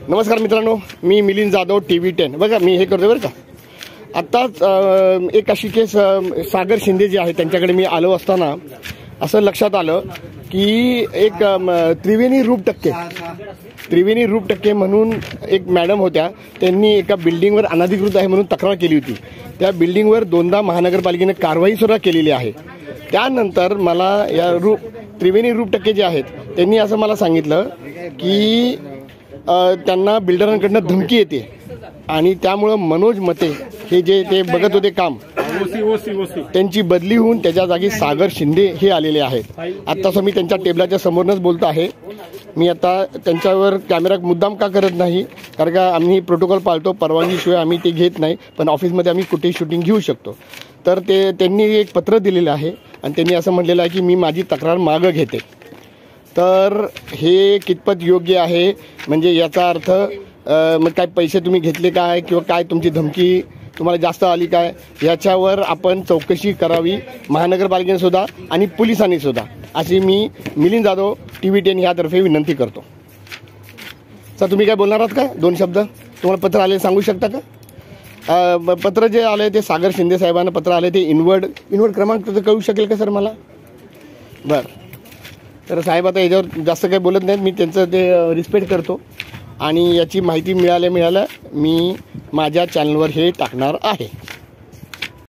नमस्कार मित्रांनो, मी मिलिंद जाधव TV10। बघा मी हे करतो बरं का। आत्ताच एक अशी केस सागर शिंदे जे आहे त्यांच्याकडे मी आलो असताना असं लक्षात आलं की एक त्रिवेणी रूप टक्के म्हणून एक मॅडम होत्या। त्यांनी एका बिल्डिंगवर अनधिकृत आहे म्हणून तक्रार केली होती। त्या बिल्डिंगवर दोनदा महानगरपालिकेने कारवाई सुद्धा केलेली आहे। त्यानंतर मला या त्रिवेणी रूप टक्के जे आहेत त्यांनी असं मला सांगितलं की त्यांना बिल्डरांकडून धमकी येते आणि त्यामुळे मनोज मते हे जे ते बघत होते काम त्यांची बदली होऊन त्याच्या जागी सागर शिंदे हे आलेले आहेत। आत्ताच मी त्यांच्या टेबलाच्या समोरच बोलतो आहे। मी आता त्यांच्यावर कॅमेरा मुद्दाम का करत नाही, कारण का आम्ही प्रोटोकॉल पाळतो, परवानगीशिवाय आम्ही ते घेत नाही, पण ऑफिसमध्ये आम्ही कुठेही शूटिंग घेऊ शकतो। तर त्यांनी एक पत्र दिलेलं आहे आणि त्यांनी असं म्हटलेलं आहे की मी माझी तक्रार मागं घेते। तर हे कितपत योग्य आहे, म्हणजे याचा अर्थ मग काय पैसे तुम्ही घेतले काय किंवा काय तुमची धमकी तुम्हाला जास्त आली काय, याच्यावर आपण चौकशी करावी महानगरपालिकेने सुद्धा आणि पोलिसांनी सुद्धा, अशी मी मिलिंद जाधव TV10 ह्यातर्फे विनंती करतो। सर तुम्ही काय बोलणार आहात का? दोन शब्द तुम्हाला पत्र आले सांगू शकता का? पत्र जे आले ते सागर शिंदे साहेबांना पत्र आले ते इनवर्ड क्रमांक तर कळू शकेल का सर मला? बरं, तर साहेब आता याच्यावर जास्त काही बोलत नाहीत, मी त्यांचं ते रिस्पेक्ट करतो आणि याची माहिती मिळाल्या मी माझ्या चॅनलवर हे टाकणार आहे।